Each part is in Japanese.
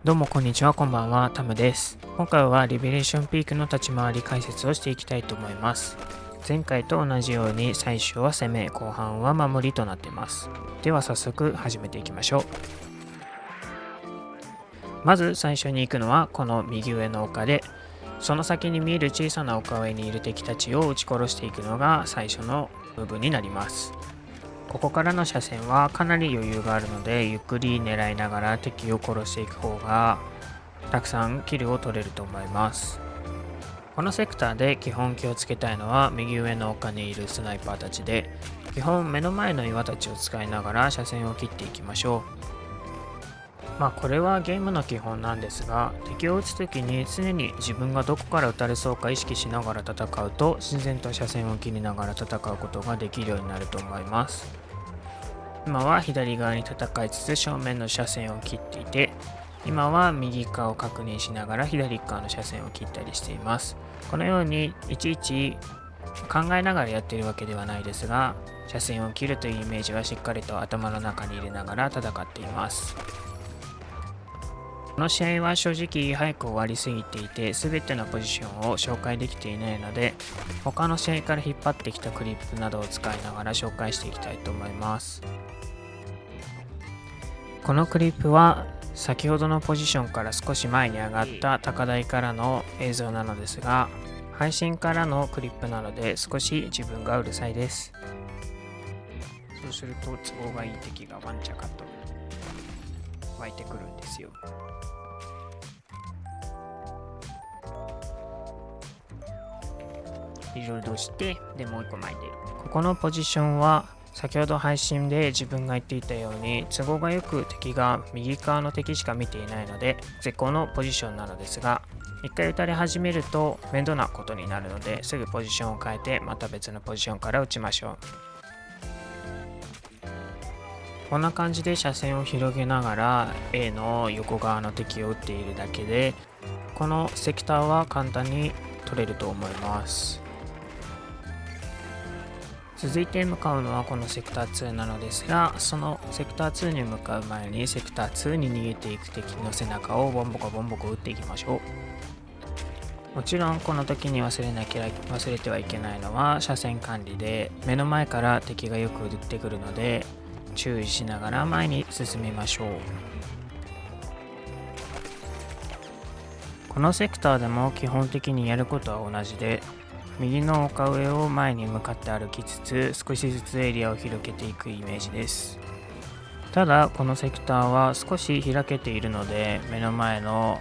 どうもこんにちは、こんばんは、タムです。今回はリベレーションピークの立ち回り解説をしていきたいと思います。前回と同じように最初は攻め、後半は守りとなっています。では早速始めていきましょう。まず最初に行くのはこの右上の丘で、その先に見える小さな丘上にいる敵たちを撃ち殺していくのが最初の部分になります。ここからの車線はかなり余裕があるので、ゆっくり狙いながら敵を殺していく方がたくさんキルを取れると思います。このセクターで基本気をつけたいのは右上の丘にいるスナイパーたちで、基本目の前の岩たちを使いながら車線を切っていきましょう。これはゲームの基本なんですが、敵を撃つ時に常に自分がどこから撃たれそうか意識しながら戦うと、自然と車線を切りながら戦うことができるようになると思います。今は左側に戦いつつ正面の車線を切っていて、今は右側を確認しながら左側の車線を切ったりしています。このようにいちいち考えながらやっているわけではないですが、車線を切るというイメージはしっかりと頭の中に入れながら戦っています。この試合は正直早く終わりすぎていて、全てのポジションを紹介できていないので、他の試合から引っ張ってきたクリップなどを使いながら紹介していきたいと思います。このクリップは先ほどのポジションから少し前に上がった高台からの映像なのですが、配信からのクリップなので少し自分がうるさいです。そうすると都合がいい敵がワンチャカと湧いてくるんですよ。リロードして、でもう一個前に出る。ここのポジションは先ほど配信で自分が言っていたように、都合がよく敵が右側の敵しか見ていないので絶好のポジションなのですが、一回撃たれ始めると面倒なことになるので、すぐポジションを変えてまた別のポジションから撃ちましょう。こんな感じで車線を広げながら A の横側の敵を撃っているだけで、このセクターは簡単に取れると思います。続いて向かうのはこのセクター2なのですが、そのセクター2に向かう前にセクター2に逃げていく敵の背中をボンボコボンボコ撃っていきましょう。もちろんこの時に忘れてはいけないのは車線管理で、目の前から敵がよく撃ってくるので注意しながら前に進みましょう。このセクターでも基本的にやることは同じで、右の丘上を前に向かって歩きつつ少しずつエリアを広げていくイメージです。ただこのセクターは少し開けているので、目の前の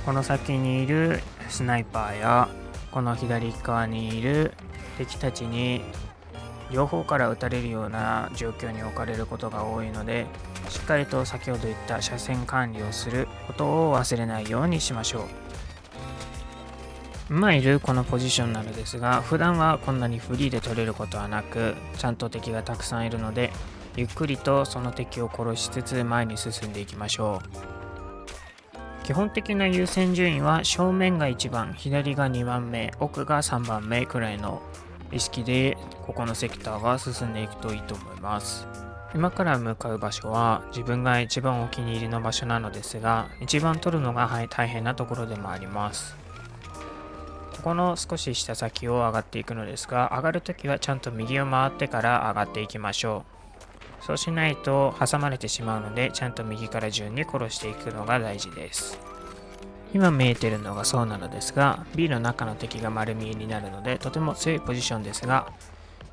この先にいるスナイパーやこの左側にいる敵たちに両方から撃たれるような状況に置かれることが多いので、しっかりと先ほど言った車線管理をすることを忘れないようにしましょう。今いるこのポジションなのですが、普段はこんなにフリーで取れることはなく、ちゃんと敵がたくさんいるので、ゆっくりとその敵を殺しつつ前に進んでいきましょう。基本的な優先順位は正面が1番、左が2番目、奥が3番目くらいの意識でここのセクターは進んでいくといいと思います。今から向かう場所は自分が一番お気に入りの場所なのですが、一番取るのが大変なところでもあります。ここの少し下先を上がっていくのですが、上がるときはちゃんと右を回ってから上がっていきましょう。そうしないと挟まれてしまうので、ちゃんと右から順に殺していくのが大事です。今見えているのがそうなのですが、 B の中の敵が丸見えになるのでとても強いポジションですが、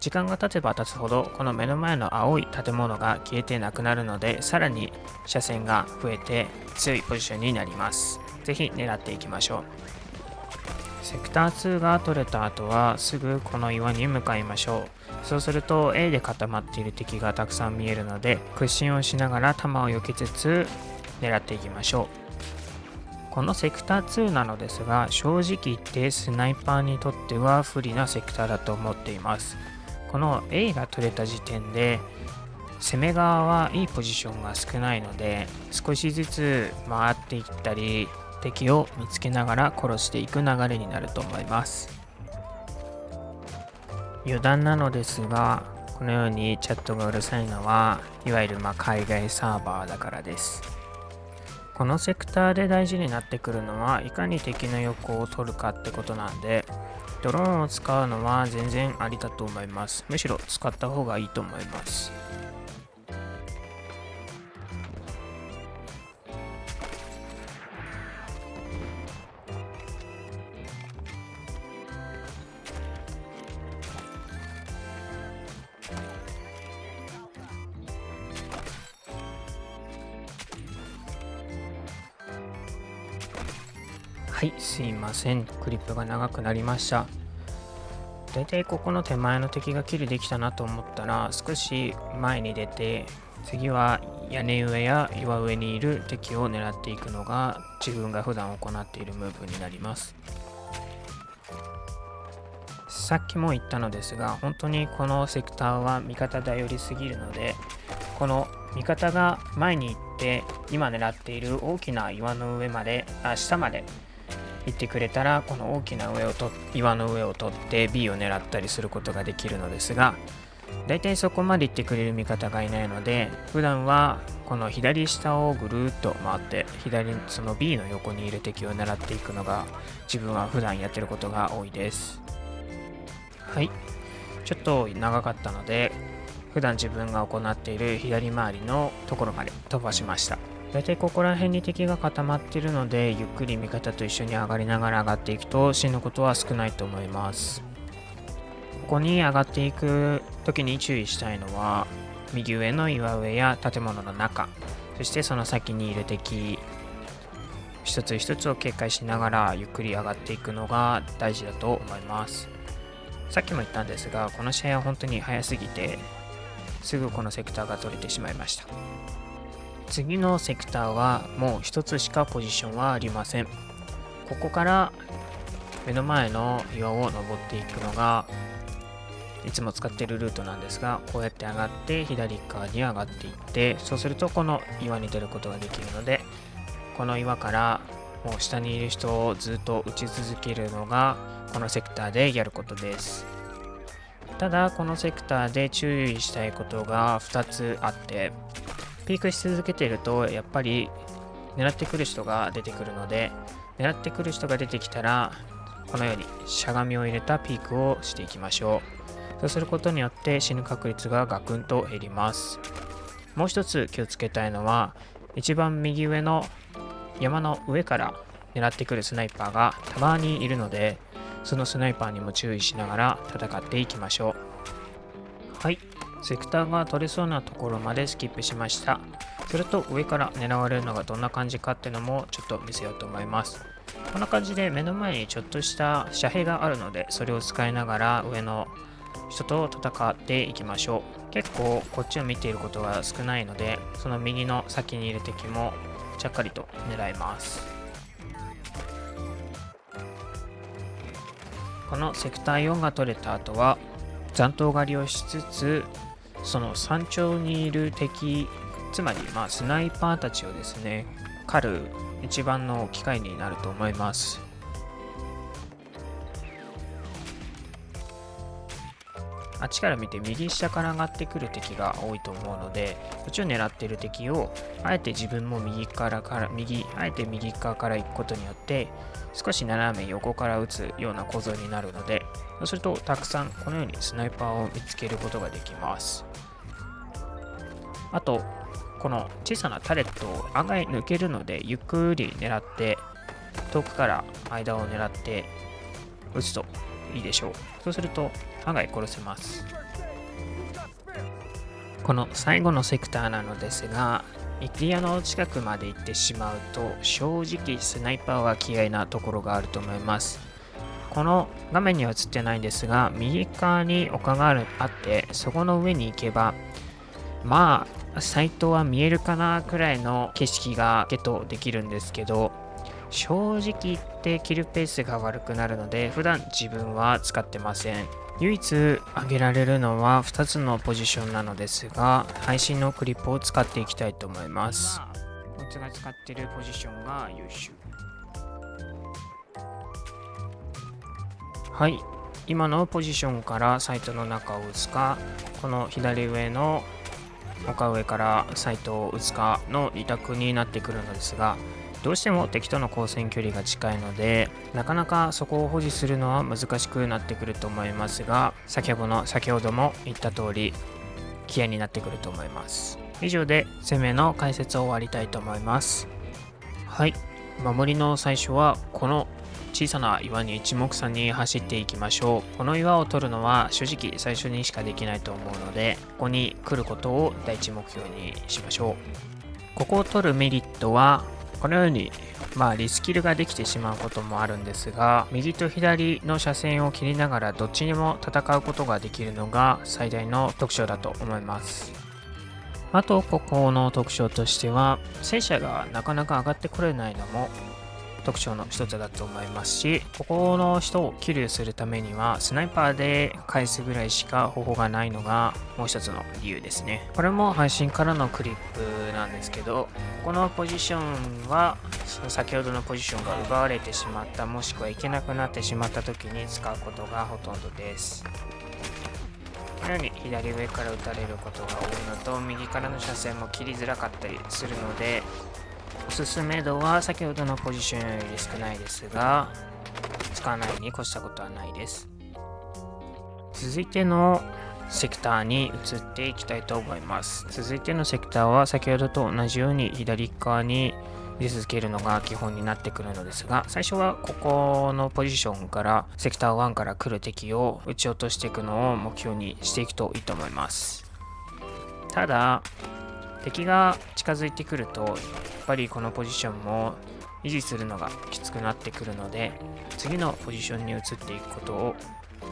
時間が経てば経つほどこの目の前の青い建物が消えてなくなるので、さらに車線が増えて強いポジションになります。ぜひ狙っていきましょう。セクター2が取れた後はすぐこの岩に向かいましょう。そうすると A で固まっている敵がたくさん見えるので、屈伸をしながら弾を避けつつ狙っていきましょう。このセクター2なのですが、正直言ってスナイパーにとっては不利なセクターだと思っています。この A が取れた時点で攻め側はいいポジションが少ないので、少しずつ回っていったり敵を見つけながら殺していく流れになると思います。余談なのですが、このようにチャットがうるさいのはいわゆる海外サーバーだからです。このセクターで大事になってくるのはいかに敵の横を取るかってことなんで、ドローンを使うのは全然ありだと思います。むしろ使った方がいいと思います。はい、すいません。クリップが長くなりました。だいたいここの手前の敵がキルできたなと思ったら、少し前に出て、次は屋根上や岩上にいる敵を狙っていくのが自分が普段行っているムーブになります。さっきも言ったのですが、本当にこのセクターは味方頼りすぎるので、この味方が前に行って今狙っている大きな岩の上まで、下まで行ってくれたら、この大きな岩の上を取って B を狙ったりすることができるのですが、だいたいそこまで行ってくれる味方がいないので、普段はこの左下をぐるっと回ってその B の横にいる敵を狙っていくのが自分は普段やってることが多いです。はい、ちょっと長かったので、普段自分が行っている左回りのところまで飛ばしました。だいたいここら辺に敵が固まっているので、ゆっくり味方と一緒に上がりながら上がっていくと死ぬことは少ないと思います。ここに上がっていく時に注意したいのは、右上の岩上や建物の中、そしてその先にいる敵一つ一つを警戒しながらゆっくり上がっていくのが大事だと思います。さっきも言ったんですが、この試合は本当に早すぎてすぐこのセクターが取れてしまいました。次のセクターはもう一つしかポジションはありません。ここから目の前の岩を登っていくのがいつも使っているルートなんですが、こうやって上がって左側に上がっていって、そうするとこの岩に出ることができるので、この岩からもう下にいる人をずっと打ち続けるのがこのセクターでやることです。ただこのセクターで注意したいことが2つあって、ピークし続けているとやっぱり狙ってくる人が出てくるので、狙ってくる人が出てきたらこのようにしゃがみを入れたピークをしていきましょう。そうすることによって死ぬ確率がガクンと減ります。もう一つ気をつけたいのは、一番右上の山の上から狙ってくるスナイパーがたまにいるので、そのスナイパーにも注意しながら戦っていきましょう。はい、セクターが取れそうなところまでスキップしました。すると上から狙われるのがどんな感じかっていうのもちょっと見せようと思います。こんな感じで目の前にちょっとした遮蔽があるので、それを使いながら上の人と戦っていきましょう。結構こっちを見ていることが少ないので、その右の先にいる敵もちゃっかりと狙います。このセクター4が取れた後は残党狩りをしつつ、その山頂にいる敵、つまりスナイパーたちをですね、狩る一番の機会になると思います。あっちから見て右下から上がってくる敵が多いと思うので、こっちを狙っている敵をあえて自分も右側から行くことによって少し斜め横から撃つような構造になるので、そうするとたくさんこのようにスナイパーを見つけることができます。あとこの小さなタレットを案外抜けるので、ゆっくり狙って遠くから間を狙って撃つといいでしょう。そうすると案外殺せます。この最後のセクターなのですが、エリアの近くまで行ってしまうと正直スナイパーは嫌いなところがあると思います。この画面には映ってないんですが、右側に丘があって、そこの上に行けばサイトは見えるかなくらいの景色がゲットできるんですけど、正直言ってキルペースが悪くなるので普段自分は使ってません。唯一上げられるのは2つのポジションなのですが、配信のクリップを使っていきたいと思います。こいつが使っているポジションが優秀。はい、今のポジションからサイトの中を撃つか、この左上の丘上から斉藤打かの2択になってくるのですが、どうしても敵との交戦距離が近いので、なかなかそこを保持するのは難しくなってくると思いますが、先ほども言った通り気合になってくると思います。以上で攻めの解説を終わりたいと思います。はい、守りの最初はこの小さな岩に一目散に走っていきましょう。この岩を取るのは正直最初にしかできないと思うので、ここに来ることを第一目標にしましょう。ここを取るメリットはこのようにリスキルができてしまうこともあるんですが、右と左の車線を切りながらどっちにも戦うことができるのが最大の特徴だと思います。あとここの特徴としては、戦車がなかなか上がってこれないのも特徴の一つだと思いますし、ここの人をキルするためにはスナイパーで返すぐらいしか方法がないのがもう一つの理由ですね。これも配信からのクリップなんですけど、このポジションは先ほどのポジションが奪われてしまった、もしくは行けなくなってしまった時に使うことがほとんどです。このように左上から撃たれることが多いのと、右からの車線も切りづらかったりするので、おすすめ度は先ほどのポジションより少ないですが、使わないに越したことはないです。続いてのセクターに移っていきたいと思います。続いてのセクターは先ほどと同じように左側に出続けるのが基本になってくるのですが、最初はここのポジションからセクター1から来る敵を撃ち落としていくのを目標にしていくといいと思います。ただ敵が近づいてくるとやっぱりこのポジションも維持するのがきつくなってくるので、次のポジションに移っていくことを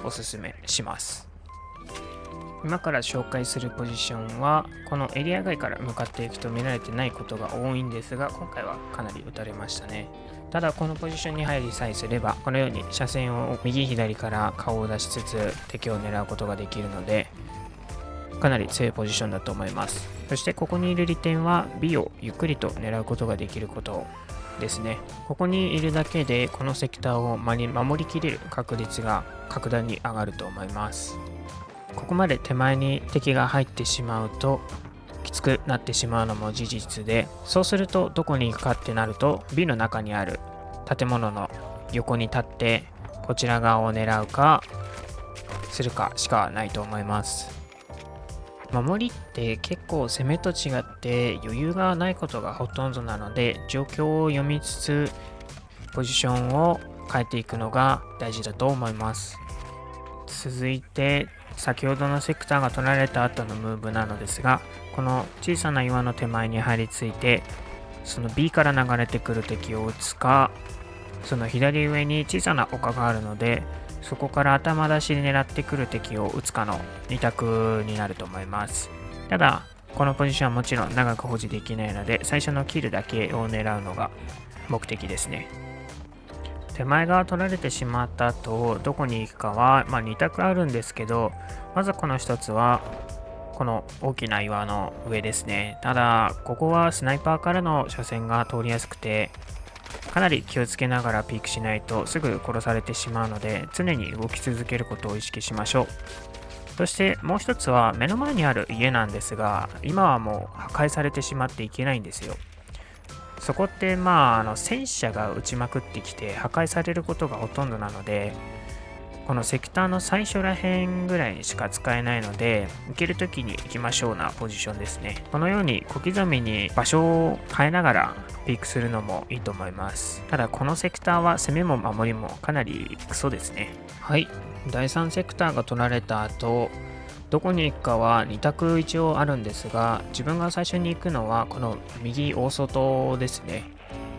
おすすめします。今から紹介するポジションはこのエリア外から向かっていくと見られてないことが多いんですが、今回はかなり打たれましたね。ただこのポジションに入りさえすれば、このように車線を右左から顔を出しつつ敵を狙うことができるので、かなり強いポジションだと思います。そしてここにいる利点は B をゆっくりと狙うことができることですね。ここにいるだけでこのセクターを守りきれる確率が格段に上がると思います。ここまで手前に敵が入ってしまうときつくなってしまうのも事実で、そうするとどこに行くかってなると B の中にある建物の横に立ってこちら側を狙うかするかしかないと思います。守りって結構攻めと違って余裕がないことがほとんどなので、状況を読みつつポジションを変えていくのが大事だと思います。続いて先ほどのセクターが取られた後のムーブなのですが、この小さな岩の手前に張り付いてその B から流れてくる敵を撃つか、その左上に小さな丘があるのでそこから頭出しで狙ってくる敵を撃つかの2択になると思います。ただこのポジションはもちろん長く保持できないので、最初のキルだけを狙うのが目的ですね。手前側取られてしまった後どこに行くかは2択あるんですけど、まずこの一つはこの大きな岩の上ですね。ただここはスナイパーからの車線が通りやすくて、かなり気をつけながらピークしないとすぐ殺されてしまうので、常に動き続けることを意識しましょう。そしてもう一つは目の前にある家なんですが、今はもう破壊されてしまっていけないんですよ。そこって戦車が撃ちまくってきて破壊されることがほとんどなので、このセクターの最初らへんぐらいにしか使えないので、行ける時に行きましょうなポジションですね。このように小刻みに場所を変えながらピークするのもいいと思います。ただこのセクターは攻めも守りもかなりクソですね。はい、第3セクターが取られた後どこに行くかは2択一応あるんですが、自分が最初に行くのはこの右大外ですね。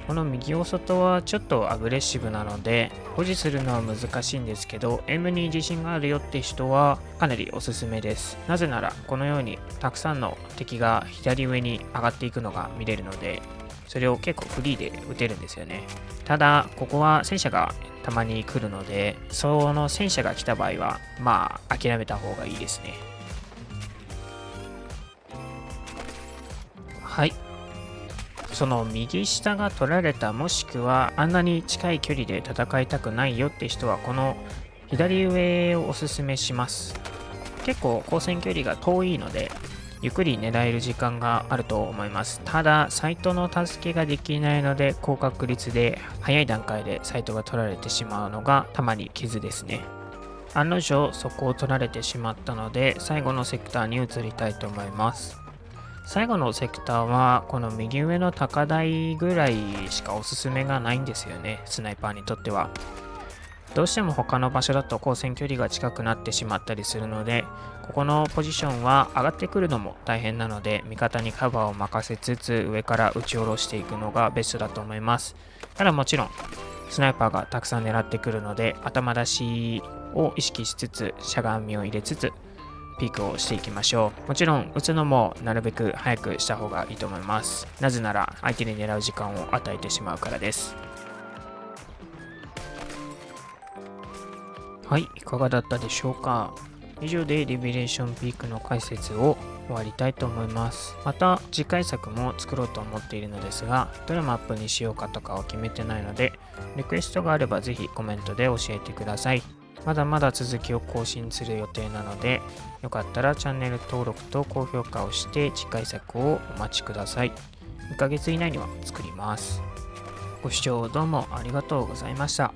この右大外はちょっとアグレッシブなので保持するのは難しいんですけど、エムに自信があるよって人はかなりおすすめです。なぜならこのようにたくさんの敵が左上に上がっていくのが見れるので、それを結構フリーで撃てるんですよね。ただここは戦車がたまに来るので、その戦車が来た場合は諦めた方がいいですね。はい、その右下が取られた、もしくはあんなに近い距離で戦いたくないよって人はこの左上をおすすめします。結構交戦距離が遠いのでゆっくり狙える時間があると思います。ただ、サイトの助けができないので、高確率で早い段階でサイトが取られてしまうのがたまに傷ですね。案の定、そこを取られてしまったので、最後のセクターに移りたいと思います。最後のセクターは、この右上の高台ぐらいしかおすすめがないんですよね、スナイパーにとっては。どうしても他の場所だと光線距離が近くなってしまったりするので、ここのポジションは上がってくるのも大変なので、味方にカバーを任せつつ上から撃ち下ろしていくのがベストだと思います。ただもちろん、スナイパーがたくさん狙ってくるので、頭出しを意識しつつ、しゃがみを入れつつ、ピークをしていきましょう。もちろん、撃つのもなるべく早くした方がいいと思います。なぜなら、相手に狙う時間を与えてしまうからです。はい、いかがだったでしょうか。以上でリベレーションピークの解説を終わりたいと思います。また次回作も作ろうと思っているのですが、どのマップにしようかとかは決めてないので、リクエストがあればぜひコメントで教えてください。まだまだ続きを更新する予定なので、よかったらチャンネル登録と高評価をして次回作をお待ちください。2ヶ月以内には作ります。ご視聴どうもありがとうございました。